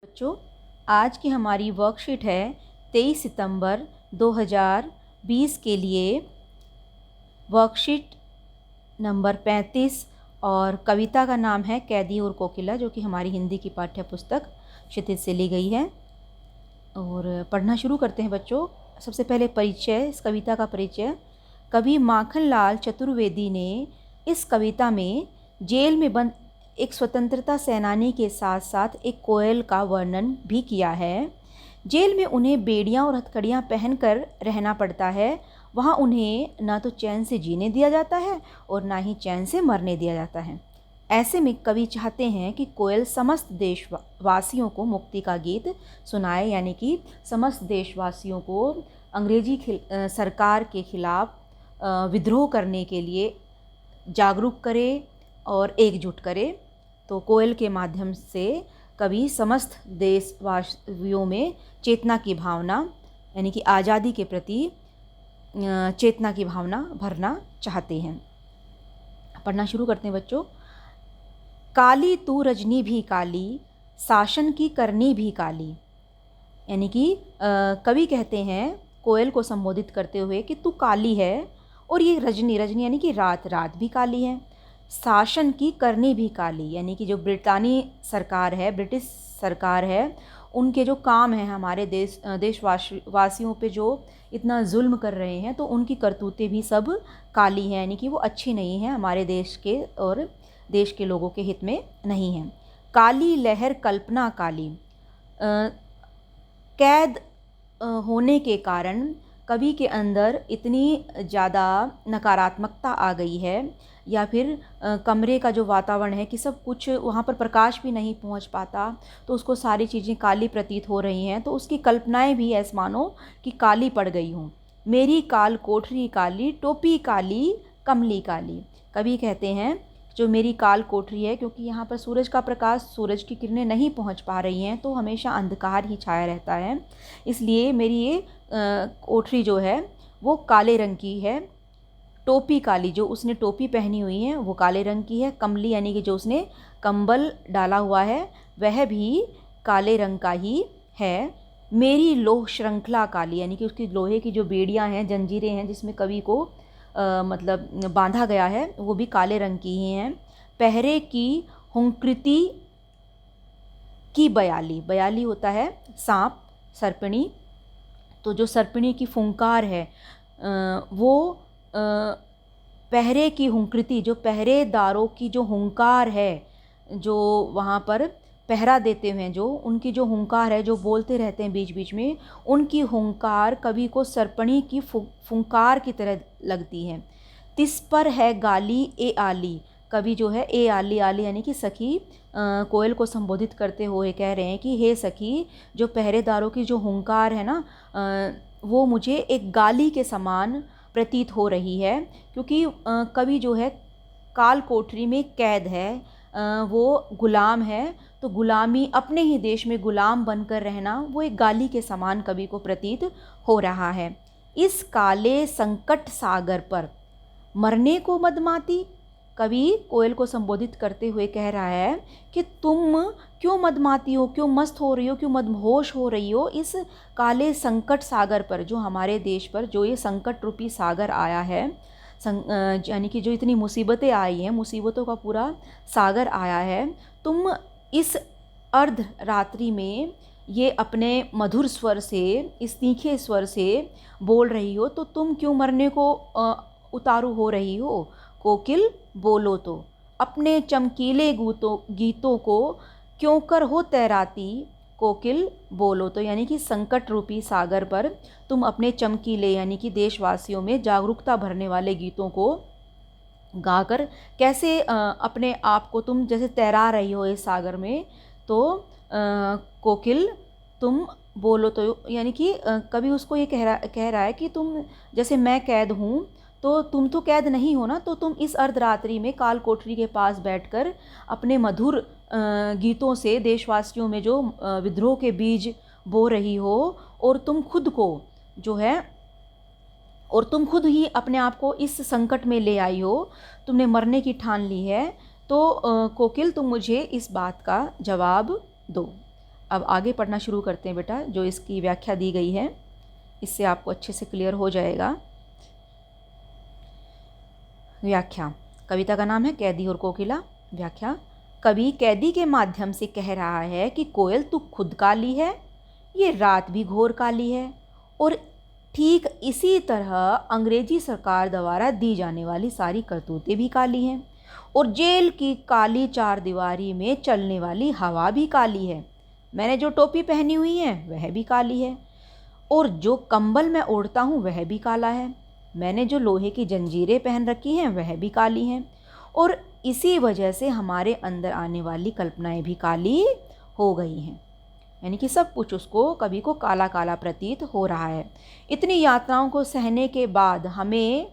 बच्चों, आज की हमारी वर्कशीट है 23 सितंबर 2020 के लिए वर्कशीट नंबर 35 और कविता का नाम है कैदी और कोकिला, जो कि हमारी हिंदी की पाठ्य पुस्तक क्षितिज से ली गई है। और पढ़ना शुरू करते हैं बच्चों। सबसे पहले परिचय, इस कविता का परिचय। कवि माखनलाल चतुर्वेदी ने इस कविता में जेल में बंद एक स्वतंत्रता सेनानी के साथ साथ एक कोयल का वर्णन भी किया है। जेल में उन्हें बेड़ियां और हथकड़ियां पहनकर रहना पड़ता है। वहाँ उन्हें ना तो चैन से जीने दिया जाता है और ना ही चैन से मरने दिया जाता है। ऐसे में कवि चाहते हैं कि कोयल समस्त देशवासियों को मुक्ति का गीत सुनाए, यानी कि समस्त देशवासियों को अंग्रेजी सरकार के खिलाफ विद्रोह करने के लिए जागरूक करे और एकजुट करे। तो कोयल के माध्यम से कवि समस्त देशवासियों में चेतना की भावना, यानी कि आज़ादी के प्रति चेतना की भावना भरना चाहते हैं। पढ़ना शुरू करते हैं बच्चों। काली तू रजनी भी काली, शासन की करनी भी काली। यानी कि कवि कहते हैं कोयल को संबोधित करते हुए कि तू काली है और ये रजनी, रजनी यानी कि रात, रात भी काली है। शासन की करनी भी काली, यानी कि जो ब्रिटानी सरकार है, ब्रिटिश सरकार है, उनके जो काम हैं हमारे देशवासियों पे जो इतना जुल्म कर रहे हैं, तो उनकी करतूतें भी सब काली हैं, यानी कि वो अच्छी नहीं हैं, हमारे देश के और देश के लोगों के हित में नहीं हैं। काली लहर कल्पना काली, कैद होने के कारण कवि के अंदर इतनी ज़्यादा नकारात्मकता आ गई है, या फिर कमरे का जो वातावरण है कि सब कुछ वहाँ पर प्रकाश भी नहीं पहुँच पाता, तो उसको सारी चीज़ें काली प्रतीत हो रही हैं। तो उसकी कल्पनाएं भी ऐसे मानो कि काली पड़ गई हूँ। मेरी काल कोठरी काली, टोपी काली, कमली काली। कवि कहते हैं जो मेरी काल कोठरी है, क्योंकि यहाँ पर सूरज का प्रकाश, सूरज की किरणें नहीं पहुँच पा रही हैं, तो हमेशा अंधकार ही छाया रहता है, इसलिए मेरी ये कोठरी जो है वो काले रंग की है। टोपी काली, जो उसने टोपी पहनी हुई है वो काले रंग की है। कमली यानी कि जो उसने कंबल डाला हुआ है वह भी काले रंग का ही है। मेरी लोह श्रृंखला काली, यानी कि उसकी लोहे की जो बेड़ियां हैं, जंजीरें हैं जिसमें कवि को मतलब बांधा गया है, वो भी काले रंग की ही हैं। पहरे की हुंकृति की बयाली, बयाली होता है सांप, सर्पिणी, तो जो सर्पिणी की फुंकार है वो पहरे की हुंकृति, जो पहरेदारों की जो हुंकार है, जो वहाँ पर पहरा देते हुए जो उनकी जो हुंकार है, जो बोलते रहते हैं बीच बीच में, उनकी हुंकार कवि को सर्पणी की फुंकार की तरह लगती है। तिस पर है गाली ए आली, कवि जो है ए आली, आली यानी कि सखी, कोयल को संबोधित करते हुए कह रहे हैं कि हे सखी, जो पहरेदारों की जो हुंकार है ना, वो मुझे एक गाली के समान प्रतीत हो रही है, क्योंकि कवि जो है काल कोठरी में कैद है, वो गुलाम है, तो गुलामी, अपने ही देश में गुलाम बनकर रहना, वो एक गाली के समान कवि को प्रतीत हो रहा है। इस काले संकट सागर पर मरने को मदमाती, कवि कोयल को संबोधित करते हुए कह रहा है कि तुम क्यों मदमाती हो, क्यों मस्त हो रही हो, क्यों मदहोश हो रही हो इस काले संकट सागर पर, जो हमारे देश पर जो ये संकट रूपी सागर आया है, यानी कि जो इतनी मुसीबतें आई हैं, मुसीबतों का पूरा सागर आया है, तुम इस अर्ध रात्रि में ये अपने मधुर स्वर से, इस तीखे स्वर से बोल रही हो, तो तुम क्यों मरने को उतारू हो रही हो। कोकिल बोलो तो अपने चमकीले गीतों को क्यों कर हो तैराती, कोकिल बोलो तो, यानी कि संकट रूपी सागर पर तुम अपने चमकीले, यानी कि देशवासियों में जागरूकता भरने वाले गीतों को गाकर कैसे अपने आप को तुम जैसे तैरा रही हो इस सागर में, तो कोकिल तुम बोलो तो, यानी कि कभी उसको ये कह रहा है कि तुम, जैसे मैं कैद हूँ तो तुम तो कैद नहीं हो ना, तो तुम इस अर्धरात्रि में काल कोठरी के पास बैठकर अपने मधुर गीतों से देशवासियों में जो विद्रोह के बीज बो रही हो, और तुम खुद को जो है, और तुम खुद ही अपने आप को इस संकट में ले आई हो, तुमने मरने की ठान ली है, तो कोकिल तुम मुझे इस बात का जवाब दो। अब आगे पढ़ना शुरू करते हैं बेटा। जो इसकी व्याख्या दी गई है इससे आपको अच्छे से क्लियर हो जाएगा। व्याख्या, कविता का नाम है कैदी और कोकिला। व्याख्या, कवि कैदी के माध्यम से कह रहा है कि कोयल तू खुद काली है, ये रात भी घोर काली है, और ठीक इसी तरह अंग्रेजी सरकार द्वारा दी जाने वाली सारी करतूतें भी काली हैं, और जेल की काली चारदीवारी में चलने वाली हवा भी काली है। मैंने जो टोपी पहनी हुई है वह भी काली है, और जो कंबल मैं ओढ़ता हूँ वह भी काला है। मैंने जो लोहे की जंजीरें पहन रखी हैं वह भी काली हैं, और इसी वजह से हमारे अंदर आने वाली कल्पनाएं भी काली हो गई हैं। यानी कि सब कुछ उसको, कवि को काला काला प्रतीत हो रहा है। इतनी यातनाओं को सहने के बाद हमें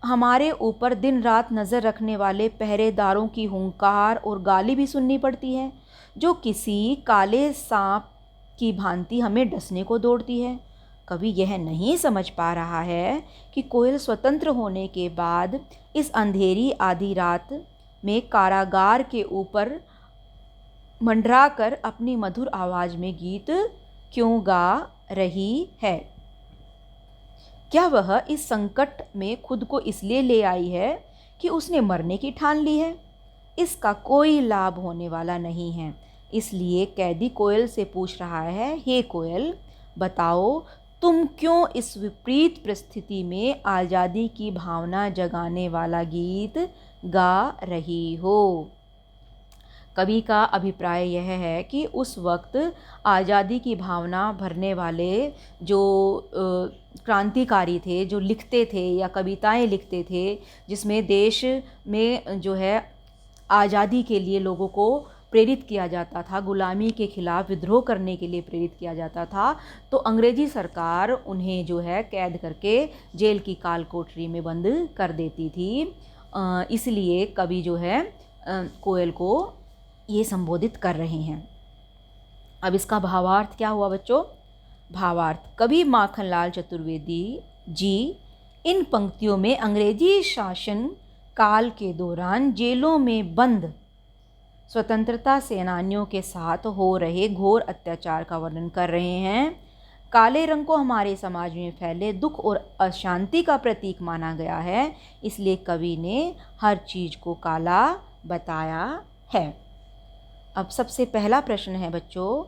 हमारे ऊपर दिन रात नज़र रखने वाले पहरेदारों की हुंकार और गाली भी सुननी पड़ती है, जो किसी काले सांप की भांति हमें डसने को दौड़ती है। कवि यह नहीं समझ पा रहा है कि कोयल स्वतंत्र होने के बाद इस अंधेरी आधी रात में कारागार के ऊपर मंडरा कर अपनी मधुर आवाज़ में गीत क्यों गा रही है। क्या वह इस संकट में खुद को इसलिए ले आई है कि उसने मरने की ठान ली है? इसका कोई लाभ होने वाला नहीं है। इसलिए कैदी कोयल से पूछ रहा है, हे कोयल, बताओ तुम क्यों इस विपरीत परिस्थिति में आज़ादी की भावना जगाने वाला गीत गा रही हो। कवि का अभिप्राय यह है कि उस वक्त आज़ादी की भावना भरने वाले जो क्रांतिकारी थे, जो लिखते थे या कविताएं लिखते थे जिसमें देश में जो है आज़ादी के लिए लोगों को प्रेरित किया जाता था, गुलामी के खिलाफ विद्रोह करने के लिए प्रेरित किया जाता था, तो अंग्रेजी सरकार उन्हें जो है कैद करके जेल की काल कोठरी में बंद कर देती थी। इसलिए कवि जो है कोयल को ये संबोधित कर रहे हैं। अब इसका भावार्थ क्या हुआ बच्चों? भावार्थ, कवि माखनलाल चतुर्वेदी जी इन पंक्तियों में अंग्रेजी शासन काल के दौरान जेलों में बंद स्वतंत्रता सेनानियों के साथ हो रहे घोर अत्याचार का वर्णन कर रहे हैं। काले रंग को हमारे समाज में फैले दुख और अशांति का प्रतीक माना गया है, इसलिए कवि ने हर चीज़ को काला बताया है। अब सबसे पहला प्रश्न है बच्चों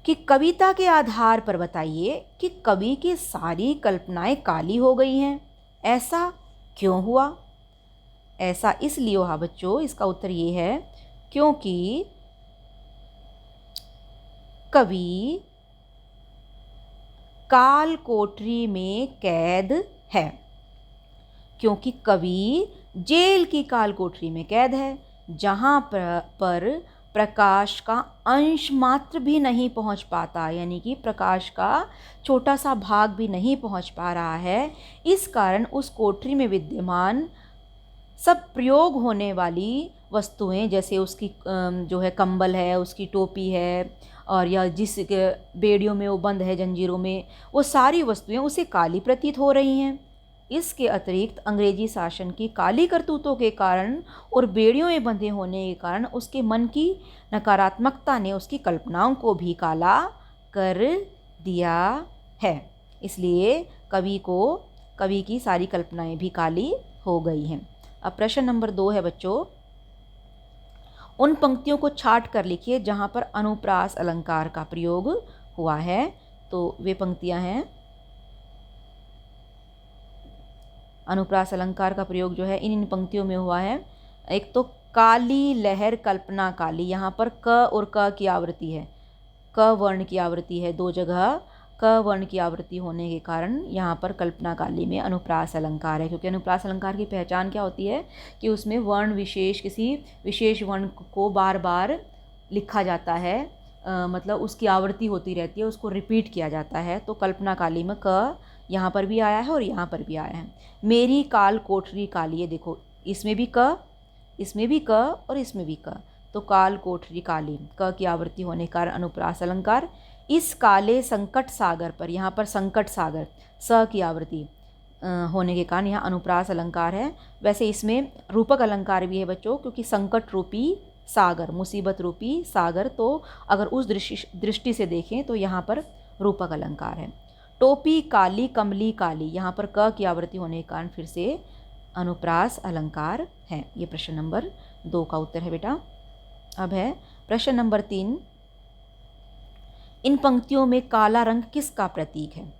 कि कविता के आधार पर बताइए कि कवि की सारी कल्पनाएं काली हो गई हैं। ऐसा क्यों हुआ? ऐसा इसलिए हुआ बच्चों, इसका उत्तर ये है क्योंकि कवि काल कोठरी में कैद है। क्योंकि कवि जेल की काल कोठरी में कैद है, जहाँ पर प्रकाश का अंश मात्र भी नहीं पहुँच पाता, यानी कि प्रकाश का छोटा सा भाग भी नहीं पहुँच पा रहा है। इस कारण उस कोठरी में विद्यमान सब प्रयोग होने वाली वस्तुएं, जैसे उसकी जो है कंबल है, उसकी टोपी है, और या जिस बेड़ियों में वो बंद है, जंजीरों में, वो सारी वस्तुएं उसे काली प्रतीत हो रही हैं। इसके अतिरिक्त अंग्रेजी शासन की काली करतूतों के कारण और बेड़ियों में बंधे होने के कारण उसके मन की नकारात्मकता ने उसकी कल्पनाओं को भी काला कर दिया है। इसलिए कवि की सारी कल्पनाएं भी काली हो गई हैं। अब प्रश्न नंबर 2 है बच्चों, उन पंक्तियों को छाट कर लिखिए जहाँ पर अनुप्रास अलंकार का प्रयोग हुआ है। तो वे पंक्तियाँ हैं, अनुप्रास अलंकार का प्रयोग जो है इन पंक्तियों में हुआ है। एक तो काली लहर कल्पना काली, यहाँ पर क और क की आवृत्ति है, क वर्ण की आवृत्ति है, 2 जगह क वर्ण की आवृत्ति होने के कारण यहाँ पर कल्पना काली में अनुप्रास अलंकार है। क्योंकि अनुप्रास अलंकार की पहचान क्या होती है कि उसमें वर्ण विशेष, किसी विशेष वर्ण को बार बार लिखा जाता है, मतलब उसकी आवृत्ति होती रहती है, उसको रिपीट किया जाता है। तो कल्पना काली में क यहाँ पर भी आया है और यहाँ पर भी आया है। मेरी काल कोठरी काली है, देखो इसमें भी क, इसमें भी क और इसमें भी क, तो काल कोठरी काली, क की आवृत्ति होने के कारण अनुप्रास अलंकार। इस काले संकट सागर पर, यहाँ पर संकट सागर स की आवृत्ति होने के कारण यहाँ अनुप्रास अलंकार है। वैसे इसमें रूपक अलंकार भी है बच्चों, क्योंकि संकट रूपी सागर, मुसीबत रूपी सागर। तो अगर उस दृष्टि से देखें तो यहाँ पर रूपक अलंकार है। टोपी काली कमली काली, यहाँ पर क की आवृत्ति होने के कारण फिर से अनुप्रास अलंकार है। ये प्रश्न नंबर 2 का उत्तर है बेटा। अब है प्रश्न नंबर 3, इन पंक्तियों में काला रंग किसका प्रतीक है?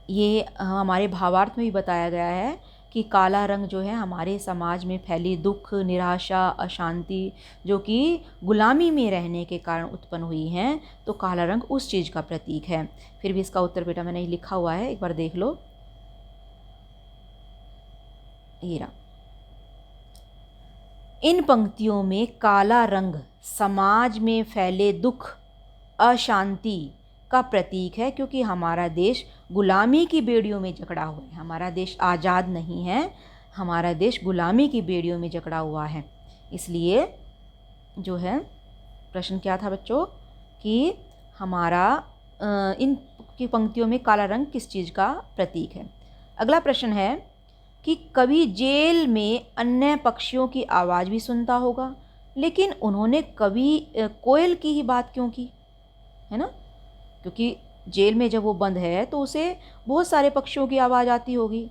ये हमारे भावार्थ में भी बताया गया है कि काला रंग जो है हमारे समाज में फैली दुख, निराशा, अशांति जो कि गुलामी में रहने के कारण उत्पन्न हुई हैं, तो काला रंग उस चीज़ का प्रतीक है। फिर भी इसका उत्तर बेटा मैंने लिखा हुआ है, एक बार देख लो। ये रहा, इन पंक्तियों में काला रंग समाज में फैले दुख, अशांति का प्रतीक है, क्योंकि हमारा देश गुलामी की बेड़ियों में जकड़ा हुआ है। हमारा देश आज़ाद नहीं है, हमारा देश गुलामी की बेड़ियों में जकड़ा हुआ है। इसलिए जो है प्रश्न क्या था बच्चों कि हमारा इन की पंक्तियों में काला रंग किस चीज़ का प्रतीक है। अगला प्रश्न है कि कभी जेल में अन्य पक्षियों की आवाज़ भी सुनता होगा, लेकिन उन्होंने कभी कोयल की ही बात क्यों की, है ना? क्योंकि जेल में जब वो बंद है तो उसे बहुत सारे पक्षियों की आवाज़ आती होगी,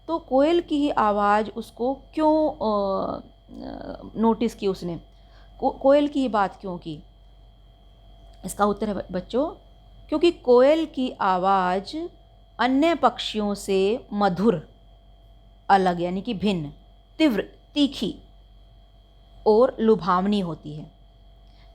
तो कोयल की ही आवाज़ उसको क्यों नोटिस की उसने, कोयल की ही बात क्यों की? इसका उत्तर है बच्चों, क्योंकि कोयल की आवाज़ अन्य पक्षियों से मधुर, अलग यानी कि भिन्न, तीव्र, तीखी और लुभावनी होती है।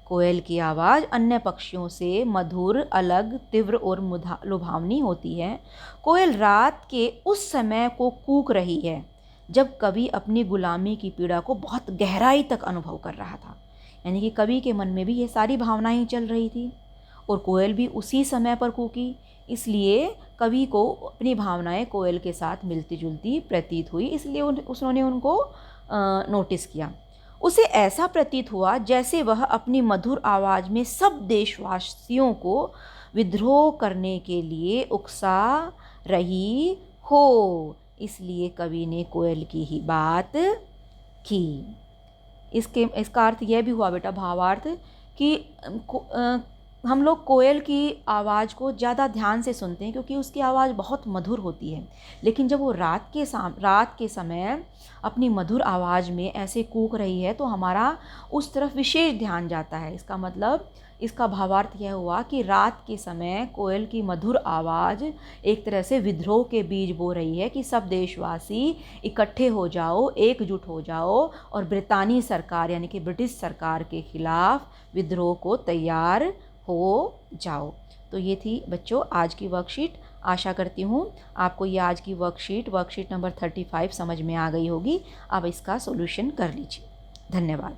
कोयल की आवाज़ अन्य पक्षियों से मधुर, अलग, तीव्र और लुभावनी होती है। कोयल रात के उस समय को कूक रही है जब कवि अपनी गुलामी की पीड़ा को बहुत गहराई तक अनुभव कर रहा था। यानी कि कवि के मन में भी ये सारी भावनाएं चल रही थी और कोयल भी उसी समय पर कूकी, इसलिए कवि को अपनी भावनाएं कोयल के साथ मिलती जुलती प्रतीत हुई, इसलिए उन्होंने उनको नोटिस किया। उसे ऐसा प्रतीत हुआ जैसे वह अपनी मधुर आवाज़ में सब देशवासियों को विद्रोह करने के लिए उकसा रही हो, इसलिए कवि ने कोयल की ही बात की। इसका अर्थ यह भी हुआ बेटा, भावार्थ, कि हम लोग कोयल की आवाज़ को ज़्यादा ध्यान से सुनते हैं क्योंकि उसकी आवाज़ बहुत मधुर होती है, लेकिन जब वो रात के समय अपनी मधुर आवाज़ में ऐसे कूक रही है तो हमारा उस तरफ विशेष ध्यान जाता है। इसका मतलब, इसका भावार्थ यह हुआ कि रात के समय कोयल की मधुर आवाज़ एक तरह से विद्रोह के बीज बो रही है कि सब देशवासी इकट्ठे हो जाओ, एकजुट हो जाओ और ब्रितानी सरकार यानी कि ब्रिटिश सरकार के खिलाफ विद्रोह को तैयार हो जाओ। तो ये थी बच्चों आज की वर्कशीट। आशा करती हूँ आपको ये आज की वर्कशीट नंबर 35 समझ में आ गई होगी। अब इसका सॉल्यूशन कर लीजिए। धन्यवाद।